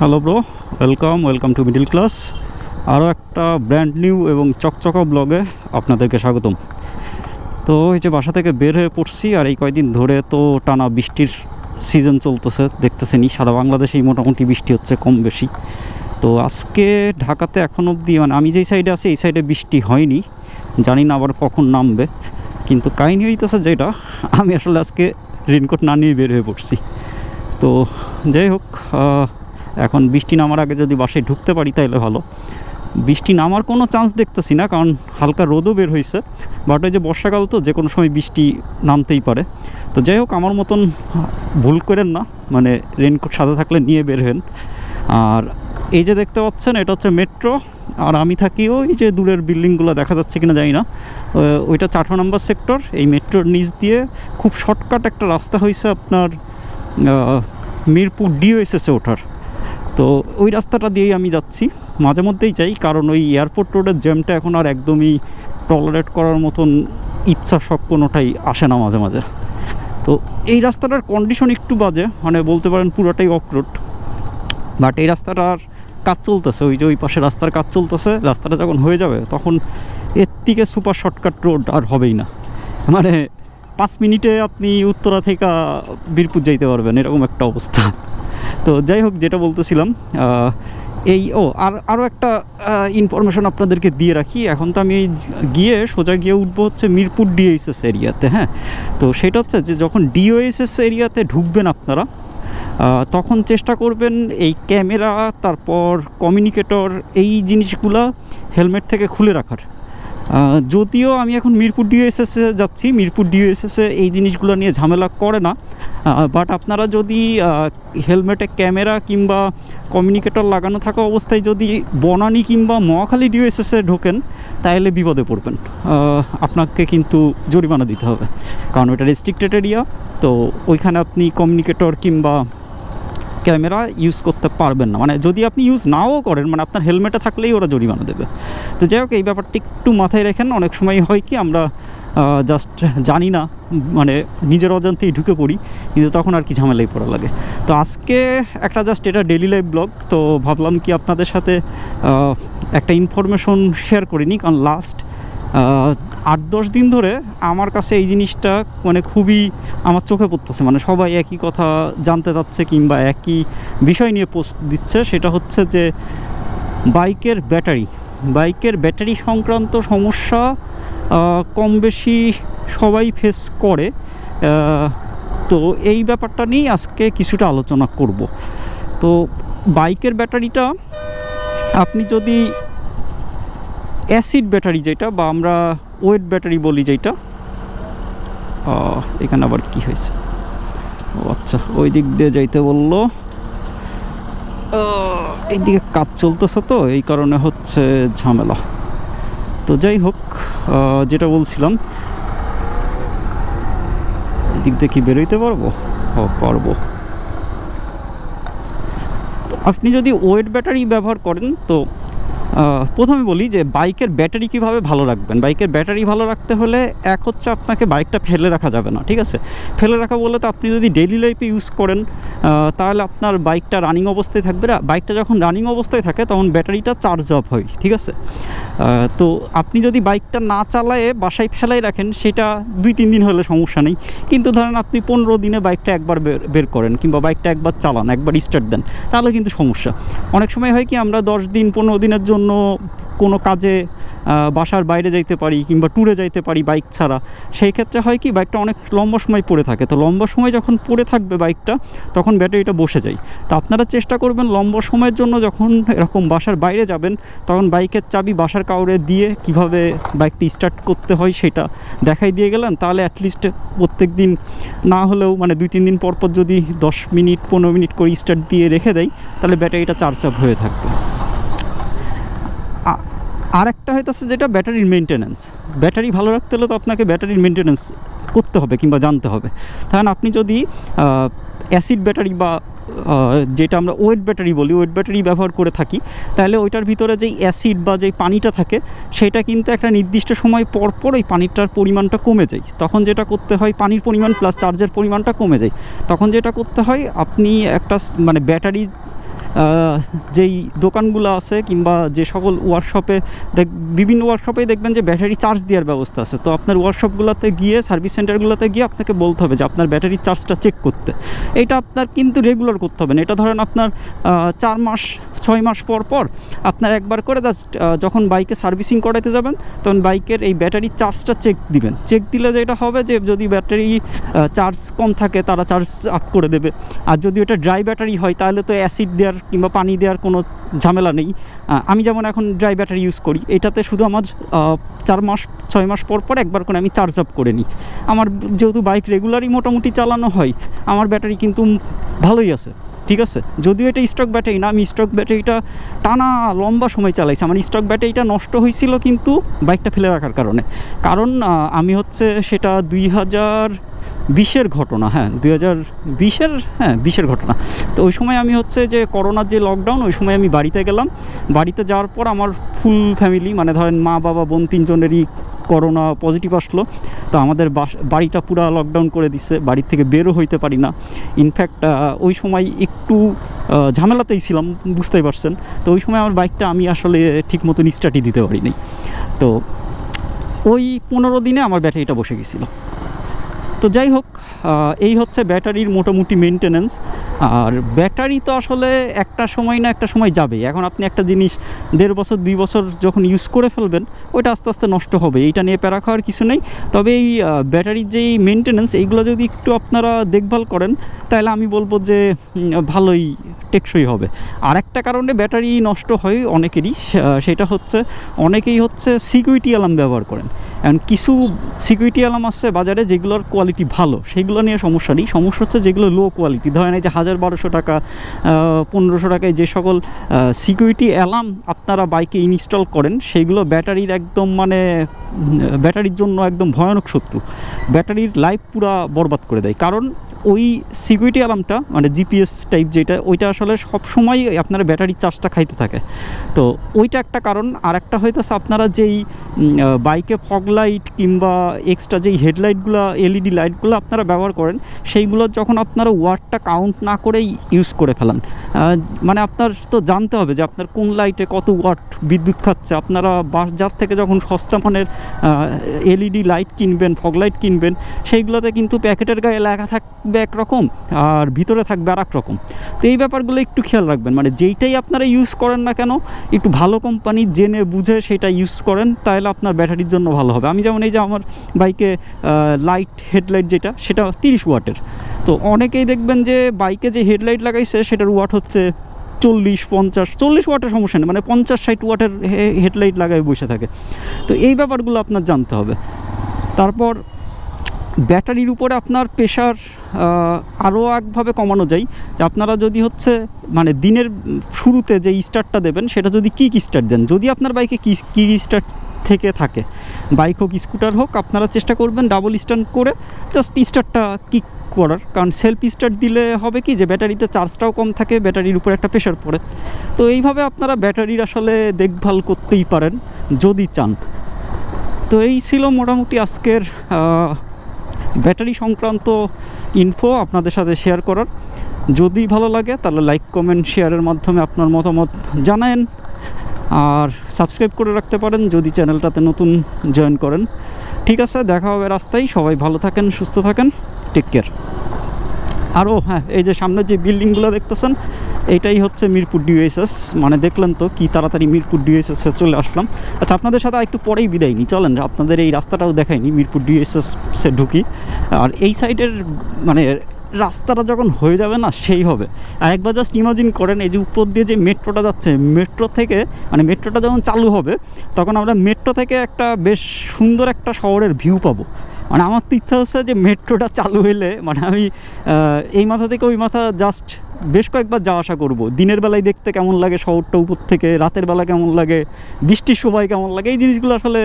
Hello bro, welcome to middle class. আরও একটা brand new এবং চকচকা ব্লগে আপনাদেরকে স্বাগতম। তো এই যে বাসা থেকে বের হয়ে পড়ছি, আর এই কয়েকদিন ধরে তো টানা বৃষ্টির সিজন চলতেছে, দেখতেছেনই সারা বাংলাদেশেই মোটামুটি বৃষ্টি হচ্ছে কম বেশি। তো আজকে ঢাকাতে এখন অবধি মানে আমি যেই সাইডে আছি এই সাইডে বৃষ্টি হয়নি, জানি না আবার কখন নামবে। কিন্তু কাহিনী হইতেছে যেটা, আমি আসলে আজকে রেনকোট না নিয়ে বের হয়ে পড়ছি। তো যাই হোক, এখন বৃষ্টি নামার আগে যদি বাসায় ঢুকতে পারি তাহলে ভালো। বৃষ্টি নামার কোনো চান্স দেখতেছি না, কারণ হালকা রোদও বের হয়েছে, বাট ওই যে বর্ষাকাল তো যে কোনো সময় বৃষ্টি নামতেই পারে। তো যাই হোক, আমার মতন ভুল করেন না, মানে রেনকোট সাথে থাকলে নিয়ে বের হন। আর এই যে দেখতে পাচ্ছেন এটা হচ্ছে মেট্রো, আর আমি থাকি ওই যে দূরের বিল্ডিংগুলো দেখা যাচ্ছে কিনা জানি না, ওইটা 18 নম্বর সেক্টর। এই মেট্রোর নিচ দিয়ে খুব শর্টকাট একটা রাস্তা হয়েছে আপনার মিরপুর ডিওএসএসে ওঠার। তো ওই রাস্তাটা দিয়েই আমি যাচ্ছি, মাঝে মধ্যেই যাই, কারণ ওই এয়ারপোর্ট রোডের জ্যামটা এখন আর একদমই টলারেট করার মতন ইচ্ছা শখ কোনোটাই আসে না মাঝে মাঝে। তো এই রাস্তাটার কন্ডিশন একটু বাজে, মানে বলতে পারেন পুরোটাই অফ রোড। বাট এই রাস্তাটার কাজ চলতেছে, ওই যে ওই পাশে রাস্তার কাজ চলতেছে। রাস্তাটা যখন হয়ে যাবে তখন এর থেকে সুপার শর্টকাট রোড আর হবেই না, মানে 5 মিনিটে আপনি উত্তরা থেকে বীরপুর যাইতে পারবেন, এরকম একটা অবস্থা। তো যাই হোক, যেটা বলতেছিলাম, আরও একটা ইনফরমেশন আপনাদেরকে দিয়ে রাখি। এখন তো আমি সোজা গিয়ে উঠবো হচ্ছে মিরপুর ডিওএসএস এরিয়াতে। হ্যাঁ, তো সেটা হচ্ছে যে যখন ডিওএসএস এরিয়াতে ঢুকবেন আপনারা, তখন চেষ্টা করবেন এই ক্যামেরা, তারপর কমিউনিকেটর, এই জিনিসগুলা হেলমেট থেকে খুলে রাখার। যদিও আমি এখন মিরপুর ডিওএসএসে যাচ্ছি, মিরপুর ডিওএসএসে এই জিনিসগুলো নিয়ে ঝামেলা করে না, বাট আপনারা যদি হেলমেটে ক্যামেরা কিংবা কমিউনিকেটর লাগানো থাকা অবস্থায় যদি বনানী কিংবা মহাখালী ডিওএসএসে ঢোকেন তাহলে বিপদে পড়বেন। আপনাকে কিন্তু জরিমানা দিতে হবে, কারণ ওটা রেস্ট্রিক্টেড এরিয়া। তো ওইখানে আপনি কমিউনিকেটর কিংবা ক্যামেরা ইউজ করতে পারবেন না, মানে যদি আপনি ইউজ নাও করেন, মানে আপনার হেলমেটে থাকলেই ওরা জরিমানা দেবে। তো যাই হোক, এই ব্যাপারটা একটু মাথায় রাখেন। অনেক সময় হয় কি, আমরা জাস্ট জানি না, মানে নিজের অজান্তেই ঢুকে পড়ি, কিন্তু তখন আর কি ঝামেলাই পড়া লাগে। তো আজকে একটা জাস্ট এটা ডেইলি লাইফ ব্লগ, তো ভাবলাম কি আপনাদের সাথে একটা ইনফরমেশন শেয়ার করে নিই, কারণ লাস্ট 8-10 দিন ধরে আমার কাছে এই জিনিসটা মানে খুবই আমার চোখে পড়তেছে। মানে সবাই একই কথা জানতে চাচ্ছে কিংবা একই বিষয় নিয়ে পোস্ট দিচ্ছে, সেটা হচ্ছে যে বাইকের ব্যাটারি সংক্রান্ত সমস্যা কম বেশি সবাই ফেস করে। তো এই ব্যাপারটা নিয়ে আজকে কিছুটা আলোচনা করব। তো বাইকের ব্যাটারিটা আপনি যদি অ্যাসিড ব্যাটারি যেটা, বা আমরা ওয়েট ব্যাটারি বলি যেটা, এখানে আবার কি হয়েছে, ও আচ্ছা ওই দিক দিয়ে যাইতে বললো, এইদিকে কাজ চলতেছে তো এই কারণে হচ্ছে ঝামেলা। তো যাই হোক, যেটা বলছিলাম, এদিক দিয়ে কি বেরোইতে পারবো? পারবো। তো আপনি যদি ওয়েট ব্যাটারি ব্যবহার করেন, তো প্রথমে বলি যে বাইকের ব্যাটারি কীভাবে ভালো রাখবেন। বাইকের ব্যাটারি ভালো রাখতে হলে এক হচ্ছে আপনাকে বাইকটা ফেলে রাখা যাবে না, ঠিক আছে? ফেলে রাখা বলে তো আপনি যদি ডেইলি লাইফে ইউজ করেন তাহলে আপনার বাইকটা রানিং অবস্থায় থাকবে। বাইকটা যখন রানিং অবস্থায় থাকে তখন ব্যাটারিটা চার্জ আপ হয়, ঠিক আছে? তো আপনি যদি বাইকটা না চালায়ে বাসায় ফেলাই রাখেন, সেটা 2-3 দিন হলে সমস্যা নেই, কিন্তু ধরেন আপনি 15 দিনে বাইকটা একবার বের করেন কিংবা বাইকটা একবার চালান, একবার স্টার্ট দেন, তাহলে কিন্তু সমস্যা। অনেক সময় হয় কি, আমরা 10 দিন 15 দিনের জন্য কোনো কাজে বাসার বাইরে যাইতে পারি কিংবা ট্যুরে যাইতে পারি বাইক ছাড়া। সেই ক্ষেত্রে হয় কি, বাইকটা অনেক লম্বা সময় পড়ে থাকে। তো লম্বা সময় যখন পড়ে থাকবে বাইকটা, তখন ব্যাটারিটা বসে যায়। তো আপনারা চেষ্টা করবেন লম্বা সময়ের জন্য যখন এরকম বাসার বাইরে যাবেন, তখন বাইকের চাবি বাসার কাউরে দিয়ে কিভাবে বাইকটি স্টার্ট করতে হয় সেটা দেখাই দিয়ে গেলেন, তাহলে অ্যাটলিস্ট প্রত্যেক দিন না হলেও মানে 2-3 দিন পর পর যদি 10 মিনিট 15 মিনিট করে স্টার্ট দিয়ে রেখে দেয়, তাহলে ব্যাটারিটা চার্জ আপ হয়ে থাকবে। আর একটা হইতেছে যেটা ব্যাটারির মেনটেন্যান্স। ব্যাটারি ভালো রাখতে হলে তো আপনাকে ব্যাটারির মেনটেন্যান্স করতে হবে কিংবা জানতে হবে। কারণ আপনি যদি অ্যাসিড ব্যাটারি বা যেটা আমরা ওয়েট ব্যাটারি বলি, ওয়েট ব্যাটারি ব্যবহার করে থাকি, তাহলে ওইটার ভিতরে যেই অ্যাসিড বা যেই পানিটা থাকে, সেটা কিন্তু একটা নির্দিষ্ট সময় পর পর ওই পানিটার পরিমাণটা কমে যায়। তখন যেটা করতে হয়, পানির পরিমাণ প্লাস চার্জের পরিমাণটা কমে যায়, তখন যেটা করতে হয়, আপনি একটা মানে ব্যাটারি যেই দোকানগুলো আছে কিংবা যে সকল ওয়ার্কশপে বিভিন্ন ওয়ার্কশপেই দেখবেন যে ব্যাটারি চার্জ দেওয়ার ব্যবস্থা আছে। তো আপনার ওয়ার্কশপগুলোতে গিয়ে সার্ভিস সেন্টারগুলোতে গিয়ে আপনাকে বলতে হবে যে আপনার ব্যাটারি চার্জটা চেক করতে। এটা আপনার কিন্তু রেগুলার করতে হবে না। এটা ধরেন আপনার 4 মাস 6 মাস পর পর আপনার একবার করে জাস্ট যখন বাইকে সার্ভিসিং করাতে যাবেন তখন বাইকের এই ব্যাটারি চার্জটা চেক দিবেন। চেক দিলে যেটা হবে যে যদি ব্যাটারি চার্জ কম থাকে তারা চার্জ আপ করে দেবে, আর যদি এটা ড্রাই ব্যাটারি হয় তাহলে তো অ্যাসিড দেওয়ার কিংবা পানি দেওয়ার কোনো ঝামেলা নেই। আমি যেমন এখন ড্রাই ব্যাটারি ইউজ করি, এটাতে শুধু আমার 4 মাস 6 মাস পর পর একবার করে আমি চার্জ আপ করে নিই। আমার যেহেতু বাইক রেগুলারই মোটামুটি চালানো হয়, আমার ব্যাটারি কিন্তু ভালোই আছে, ঠিক আছে। যদিও এটা স্টক ব্যাটারি না, আমি স্টক ব্যাটারিটা টানা লম্বা সময় চালাইছি। আমার স্টক ব্যাটারিটা নষ্ট হয়েছিল কিন্তু বাইকটা ফেলে রাখার কারণে। কারণ আমি হচ্ছে সেটা 2020-এর ঘটনা, হ্যাঁ 2020-এর ঘটনা। তো ওই সময় আমি হচ্ছে যে করোনার যে লকডাউন, ওই সময় আমি বাড়িতে গেলাম। বাড়িতে যাওয়ার পর আমার ফুল ফ্যামিলি মানে ধরেন মা বাবা বোন 3 জনেরই করোনা পজিটিভ আসলো। তো আমাদের বাড়িটা পুরো লকডাউন করে দিচ্ছে, বাড়ির থেকে বেরও হইতে পারি না। ইনফ্যাক্ট ওই সময় একটু ঝামেলাতেই ছিলাম, বুঝতেই পারছেন। তো ওই সময় আমার বাইকটা আমি আসলে ঠিক মতন স্টার্টই দিতে পারিনি। তো ওই 15 দিনে আমার ব্যাটারিটা বসে গেছিলো। তো যাই হোক, এই হচ্ছে ব্যাটারির মোটামুটি মেনটেনেন্স। আর ব্যাটারি তো আসলে একটা সময় না একটা সময় যাবে। এখন আপনি একটা জিনিস 1.5 বছর 2 বছর যখন ইউজ করে ফেলবেন, ওইটা আস্তে আস্তে নষ্ট হবে, এইটা নিয়ে প্যারা খাওয়ার কিছু নেই। তবে এই ব্যাটারির যেই মেনটেনেন্স, এইগুলো যদি একটু আপনারা দেখভাল করেন তাহলে আমি বলবো যে ভালোই টেকসই হবে। আর একটা কারণে ব্যাটারি নষ্ট হয় অনেকেরই, সেটা হচ্ছে অনেকেই হচ্ছে সিকিউরিটি অ্যালার্ম ব্যবহার করেন। অ্যান্ড কিছু সিকিউরিটি অ্যালার্ম আসছে বাজারে যেগুলোর কোয়ালিটি ভালো, সেইগুলো নিয়ে সমস্যা নেই। সমস্যা হচ্ছে যেগুলো লো কোয়ালিটি, ধরেন এই যে 1000-1200 টাকা 1500 টাকায় যে সকল সিকিউরিটি অ্যালার্ম আপনারা বাইকে ইনস্টল করেন, সেইগুলো ব্যাটারির একদম মানে ব্যাটারির জন্য একদম ভয়ানক শত্রু। ব্যাটারির লাইফ পুরা বরবাদ করে দেয়। কারণ ওই সিকিউরিটি অ্যালার্মটা মানে জিপিএস টাইপ যেটা, ওইটা আসলে সবসময় আপনার ব্যাটারি চার্জটা খাইতে থাকে। তো ওইটা একটা কারণ। আর একটা হইতেছে আপনারা যেই বাইকে ফগ লাইট কিংবা এক্সট্রা যেই হেডলাইটগুলো এলইডি লাইটগুলো আপনারা ব্যবহার করেন, সেইগুলো যখন আপনারা ওয়াটটা কাউন্ট না করেই ইউজ করে ফেলান, মানে আপনার তো জানতে হবে যে আপনার কোন লাইটে কত ওয়াট বিদ্যুৎ খাচ্ছে। আপনারা বাজার থেকে যখন সস্তা মানের এলইডি লাইট কিনবেন, ফগ লাইট কিনবেন, সেইগুলোতে কিন্তু প্যাকেটের গায়ে লেখা থাকবে একরকম আর ভিতরে থাকবে আর এক রকম। তো এই ব্যাপারগুলো একটু খেয়াল রাখবেন। মানে যেইটাই আপনারা ইউজ করেন না কেন, একটু ভালো কোম্পানি জেনে বুঝে সেটা ইউজ করেন, তাহলে আপনার ব্যাটারির জন্য ভালো হবে। আমি যেমন এই যে আমার বাইকে লাইট হেডলাইট যেটা, সেটা 30 ওয়াটের। তো অনেকেই দেখবেন যে বাইকে যে হেডলাইট লাগাইছে সেটার ওয়াট হচ্ছে 40 ওয়াটের সমস্যা নেই, মানে 50-60 ওয়াটের হেডলাইট লাগাই বসে থাকে। তো এই ব্যাপারগুলো আপনার জানতে হবে। তারপর ব্যাটারির উপরে আপনার প্রেশার আরও একভাবে কমানো যায় যে আপনারা যদি হচ্ছে মানে দিনের শুরুতে যে স্টার্টটা দেবেন সেটা যদি কিক স্টার্ট দেন, যদি আপনার বাইকে কিক স্টার্ট থেকে থাকে, বাইক হোক স্কুটার হোক, আপনারা চেষ্টা করবেন ডাবল স্টার্ট করে জাস্ট স্টার্টটা কিক করার। কারণ সেলফ স্টার্ট দিলে হবে কি যে ব্যাটারিতে চার্জটাও কম থাকে, ব্যাটারির উপরে একটা প্রেশার পড়ে। তো এইভাবে আপনারা ব্যাটারির আসলে দেখভাল করতেই পারেন যদি চান। তো এই ছিল মোটামুটি আজকের ব্যাটারি সংক্রান্ত ইনফো আপনাদের সাথে শেয়ার করার। যদি ভালো লাগে তাহলে লাইক কমেন্ট শেয়ারের মাধ্যমে আপনার মতামত জানান, আর সাবস্ক্রাইব করে রাখতে পারেন যদি চ্যানেলটাতে নতুন জয়েন করেন। ঠিক আছে, দেখা হবে রাস্তায়। সবাই ভালো থাকেন, সুস্থ থাকেন, টেক কেয়ার। আরও হ্যাঁ, এই যে সামনের যে বিল্ডিংগুলো দেখতেছেন, এইটাই হচ্ছে মিরপুর ডিওএসএস। মানে দেখলেন তো কি তাড়াতাড়ি মিরপুর ডিওএসএসে চলে আসলাম। আচ্ছা, আপনাদের সাথে একটু পরেই বিদায় নিই, চলেন আপনাদের এই রাস্তাটাও দেখাইনি, মিরপুর ডিওএসএসে ঢুকি। আর এই সাইডের মানে রাস্তাটা যখন হয়ে যাবে না সেই হবে। আর একবার জাস্ট ইমাজিন করেন, এই যে উপর দিয়ে যে মেট্রোটা যাচ্ছে, মেট্রো থেকে মানে মেট্রোটা যখন চালু হবে তখন আমরা মেট্রো থেকে একটা বেশ সুন্দর একটা শহরের ভিউ পাবো। মানে আমার তো ইচ্ছা হচ্ছে যে মেট্রোটা চালু হলে মানে আমি এই মাথা থেকে ওই মাথা জাস্ট বেশ কয়েকবার যাওয়া আসা করবো। দিনের বেলায় দেখতে কেমন লাগে শহরটা উপর থেকে, রাতের বেলা কেমন লাগে, বৃষ্টির সময় কেমন লাগে, এই জিনিসগুলো আসলে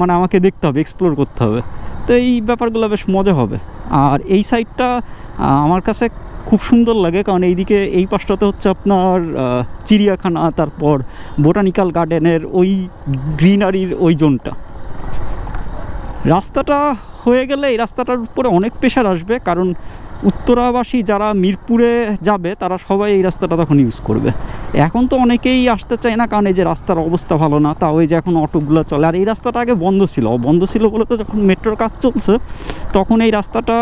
মানে আমাকে দেখতে হবে, এক্সপ্লোর করতে হবে। তো এই ব্যাপারগুলো বেশ মজা হবে। আর এই সাইডটা আমার কাছে খুব সুন্দর লাগে, কারণ এইদিকে এই পাশটাতে হচ্ছে আপনার চিড়িয়াখানা, তারপর বোটানিক্যাল গার্ডেনের ওই গ্রিনারির ওই জোনটা। রাস্তাটা হয়ে গেলে এই রাস্তাটার উপরে অনেক প্রেশার আসবে, কারণ উত্তরাবাসী যারা মিরপুরে যাবে তারা সবাই এই রাস্তাটা তখন ইউজ করবে। এখন তো অনেকেই আসতে চায় না, কারণ এই যে রাস্তার অবস্থা ভালো না, তাও এই যে এখন অটোগুলো চলে। আর এই রাস্তাটা আগে বন্ধ ছিল বলে তো যখন মেট্রোর কাজ চলছে তখন এই রাস্তাটা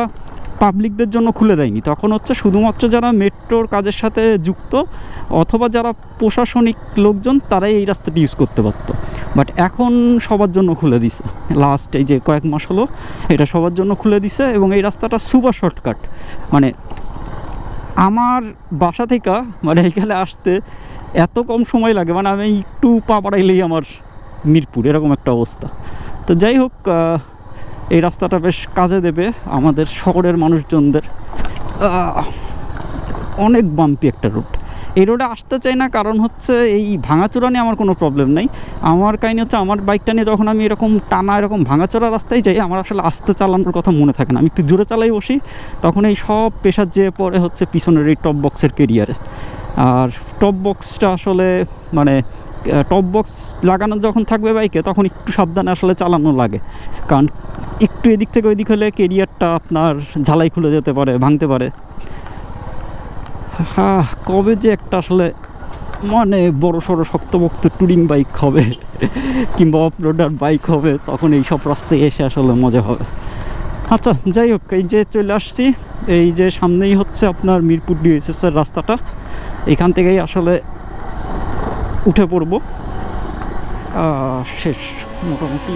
পাবলিকদের জন্য খুলে দেয়নি। তখন হচ্ছে শুধুমাত্র যারা মেট্রোর কাজের সাথে যুক্ত অথবা যারা প্রশাসনিক লোকজন তারাই এই রাস্তাটি ইউজ করতে পারতো। বাট এখন সবার জন্য খুলে দিছে, লাস্ট এই যে কয়েক মাস হলো এটা সবার জন্য খুলে দিছে। এবং এই রাস্তাটা সুপার শর্টকাট, মানে আমার বাসা থেকে মানে এখানে আসতে এত কম সময় লাগে, মানে আমি একটু পা বাড়াইলেই আমার মিরপুর, এরকম একটা অবস্থা। তো যাই হোক, এই রাস্তাটা বেশ কাজে দেবে আমাদের শহরের মানুষজনদের। অনেক বাম্পি একটা রোড, এই রোডে আসতে চাই না কারণ হচ্ছে এই ভাঙাচোরা নিয়ে আমার কোনো প্রবলেম নেই। আমার কাহিনী হচ্ছে আমার বাইকটা নিয়ে যখন আমি এরকম টানা এরকম ভাঙাচোরা রাস্তায় যাই আমার আসলে আস্তে চালানোর কথা মনে থাকে না, আমি একটু জোরে চালাই বসি, তখন এই সব প্রেশার যেয়ে পড়ে হচ্ছে পিছনের এই টপ বক্সের কেরিয়ারে। আর টপ বক্সটা আসলে মানে টপ বক্স লাগানো যখন থাকবে বাইকে তখন একটু সাবধানে আসলে চালানো লাগে, কারণ একটু এদিক থেকে ওইদিক হলে কেরিয়ারটা আপনার ঝালাই খুলে যেতে পারে, ভাঙতে পারে। হ্যাঁ, কবে যে একটা আসলে মানে বড় সড়ো শক্তপোক্ত টুরিং বাইক হবে কিংবা অফরোডার বাইক হবে, তখন এই সব রাস্তায় এসে আসলে মজা হবে। আচ্ছা যাই হোক, এই যে চলে আসছি, এই যে সামনেই হচ্ছে আপনার মিরপুর ডিএসএসের রাস্তাটা, এখান থেকেই আসলে উঠে পড়ব। শেষ মোটামুটি।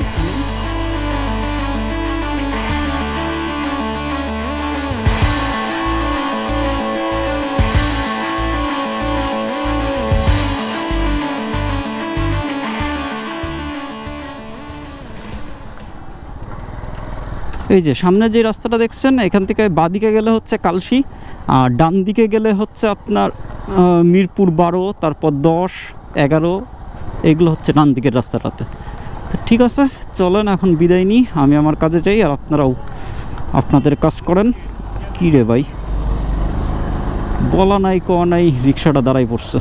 এই যে সামনে যে রাস্তাটা দেখছেন এখান থেকে বাঁদিকে গেলে হচ্ছে কালশি, আর ডান দিকে গেলে হচ্ছে আপনার মিরপুর 12, তারপর 10, 11, এগুলো হচ্ছে ডান দিকের রাস্তাটাতে। তো ঠিক আছে, চলেন এখন বিদায় নিই, আমি আমার কাজে যাই আর আপনারাও আপনাদের কাজ করেন। কী রে ভাই, বলা নাই কওয়া নাই, রিক্সাটা দাঁড়াই পড়ছে।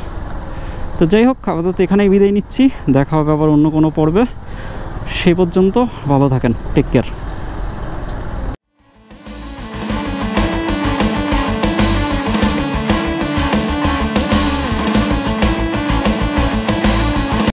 তো যাই হোক, আপাতত এখানেই বিদায় নিচ্ছি, দেখা হবে আবার অন্য কোনো পর্বে। সেই পর্যন্ত ভালো থাকেন, টেক কেয়ার।